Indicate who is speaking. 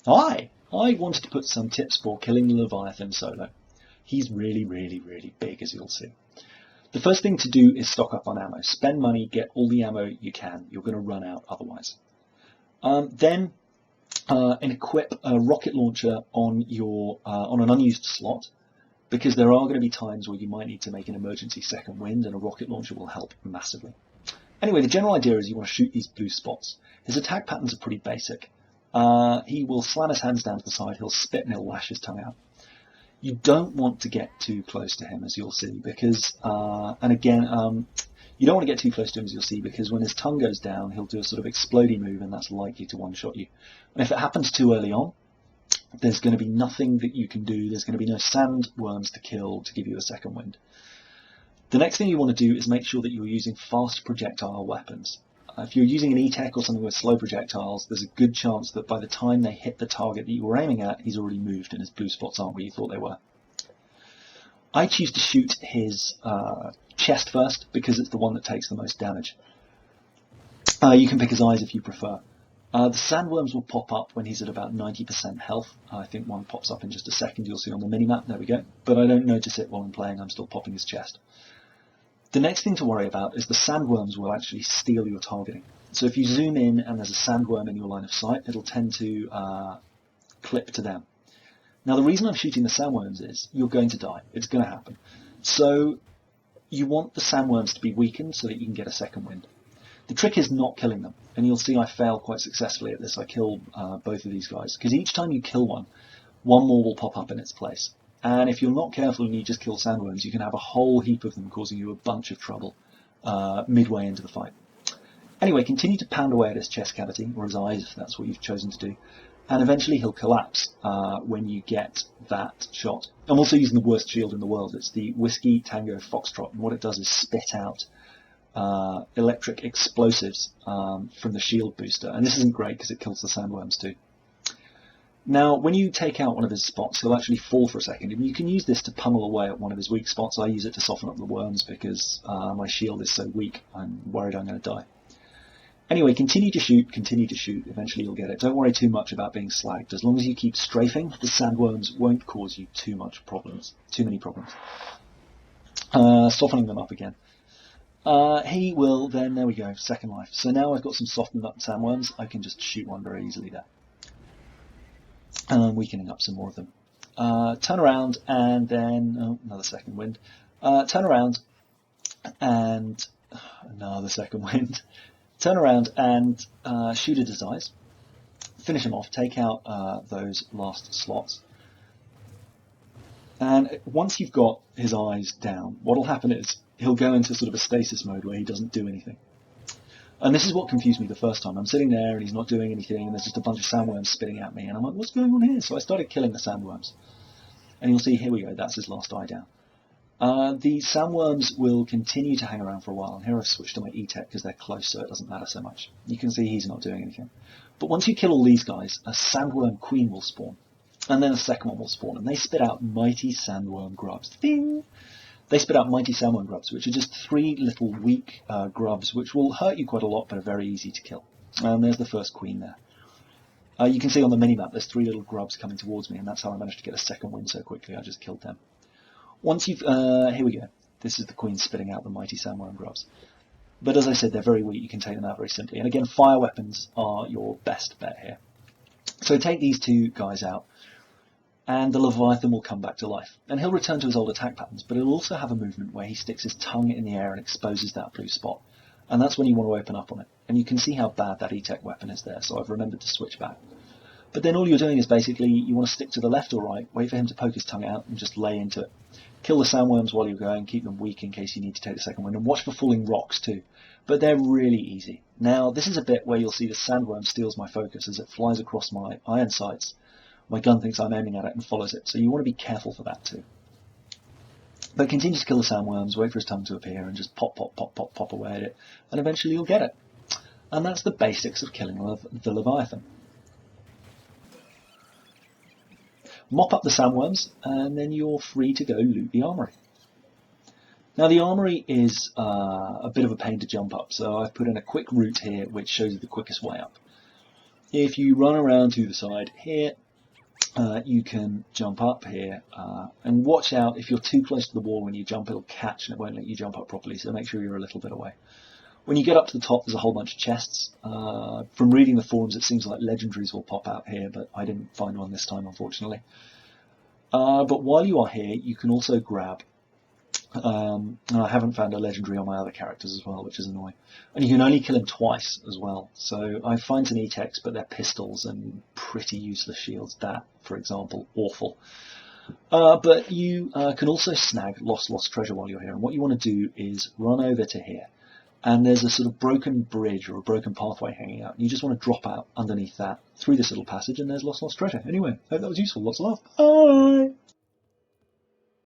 Speaker 1: Hi! I wanted to put some tips for killing the Leviathan solo. He's really, really, really big, as you'll see. The first thing to do is stock up on ammo. Spend money, get all the ammo you can. You're going to run out otherwise. Then equip a rocket launcher on an unused slot, because there are going to be times where you might need to make an emergency second wind, and a rocket launcher will help massively. Anyway, the general idea is you want to shoot these blue spots. His attack patterns are pretty basic. He will slam his hands down to the side, he'll spit and he'll lash his tongue out. You don't want to get too close to him, as you'll see, because, you don't want to get too close to him, as you'll see, because when his tongue goes down, he'll do a sort of explodey move, and that's likely to one-shot you. And if it happens too early on, there's going to be nothing that you can do, there's going to be no sandworms to kill to give you a second wind. The next thing you want to do is make sure that you're using fast projectile weapons. If you're using an E-Tech or something with slow projectiles, there's a good chance that by the time they hit the target that you were aiming at, he's already moved and his blue spots aren't where you thought they were. I choose to shoot his chest first because it's the one that takes the most damage. You can pick his eyes if you prefer. The sandworms will pop up when he's at about 90% health. I think one pops up in just a second, you'll see on the minimap, there we go. But I don't notice it while I'm playing, I'm still popping his chest. The next thing to worry about is the sandworms will actually steal your targeting. So if you zoom in and there's a sandworm in your line of sight, it'll tend to clip to them. Now the reason I'm shooting the sandworms is you're going to die. It's going to happen. So you want the sandworms to be weakened so that you can get a second wind. The trick is not killing them. And you'll see I fail quite successfully at this. I kill both of these guys. Because each time you kill one, one more will pop up in its place. And if you're not careful and you just kill sandworms, you can have a whole heap of them causing you a bunch of trouble midway into the fight. Anyway, continue to pound away at his chest cavity, or his eyes, if that's what you've chosen to do. And eventually he'll collapse when you get that shot. I'm also using the worst shield in the world. It's the Whiskey Tango Foxtrot. And what it does is spit out electric explosives from the shield booster. And this isn't great because it kills the sandworms too. Now, when you take out one of his spots, he'll actually fall for a second, and you can use this to pummel away at one of his weak spots. I use it to soften up the worms because my shield is so weak, I'm worried I'm going to die. Anyway, continue to shoot, eventually you'll get it. Don't worry too much about being slagged. As long as you keep strafing, the sandworms won't cause you too many problems. Softening them up again. He will then, there we go, second life. So now I've got some softened up sandworms, I can just shoot one very easily there. And I'm weakening up some more of them. Turn around and then, another second wind. Turn around and another second wind. Turn around and shoot at his eyes. Finish him off, take out those last slots. And once you've got his eyes down, what will happen is he'll go into sort of a stasis mode where he doesn't do anything. And this is what confused me the first time. I'm sitting there and he's not doing anything and there's just a bunch of sandworms spitting at me and I'm like, what's going on here? So I started killing the sandworms. And you'll see, here we go, that's his last eye down. The sandworms will continue to hang around for a while. And here I've switched to my E-Tech because they're close so it doesn't matter so much. You can see he's not doing anything. But once you kill all these guys, a sandworm queen will spawn. And then a second one will spawn. And they spit out mighty sandworm grubs. Ding! They spit out mighty sandworm grubs, which are just three little weak grubs, which will hurt you quite a lot, but are very easy to kill. And there's the first queen there. You can see on the minimap there's three little grubs coming towards me, and that's how I managed to get a second win so quickly. I just killed them. Once you've... here we go. This is the queen spitting out the mighty sandworm grubs. But as I said, they're very weak. You can take them out very simply. And again, fire weapons are your best bet here. So take these two guys out. And the Leviathan will come back to life. And he'll return to his old attack patterns, but he'll also have a movement where he sticks his tongue in the air and exposes that blue spot. And that's when you want to open up on it. And you can see how bad that E-Tech weapon is there, so I've remembered to switch back. But then all you're doing is basically, you want to stick to the left or right, wait for him to poke his tongue out, and just lay into it. Kill the sandworms while you're going, keep them weak in case you need to take the second one, and watch for falling rocks too. But they're really easy. Now, this is a bit where you'll see the sandworm steals my focus as it flies across my iron sights. My gun thinks I'm aiming at it and follows it, so you want to be careful for that too. But continue to kill the sandworms, wait for his tongue to appear, and just pop, pop, pop, pop, pop away at it, and eventually you'll get it. And that's the basics of killing the Leviathan. Mop up the sandworms, and then you're free to go loot the Armory. Now the Armory is a bit of a pain to jump up, so I've put in a quick route here which shows you the quickest way up. if you run around to the side here, you can jump up here, and watch out if you're too close to the wall when you jump, it'll catch and it won't let you jump up properly, so make sure you're a little bit away. When you get up to the top, there's a whole bunch of chests. From reading the forums, it seems like legendaries will pop out here, but I didn't find one this time, unfortunately. But while you are here, you can also grab, and I haven't found a legendary on my other characters as well, which is annoying. And you can only kill him twice as well. So I find some E-Techs, but they're pistols and pretty useless shields. That, for example, awful. But you can also snag lost treasure while you're here. And what you want to do is run over to here. And there's a sort of broken bridge or a broken pathway hanging out. And you just want to drop out underneath that through this little passage, and there's lost treasure. Anyway, hope that was useful. Lots of love. Bye!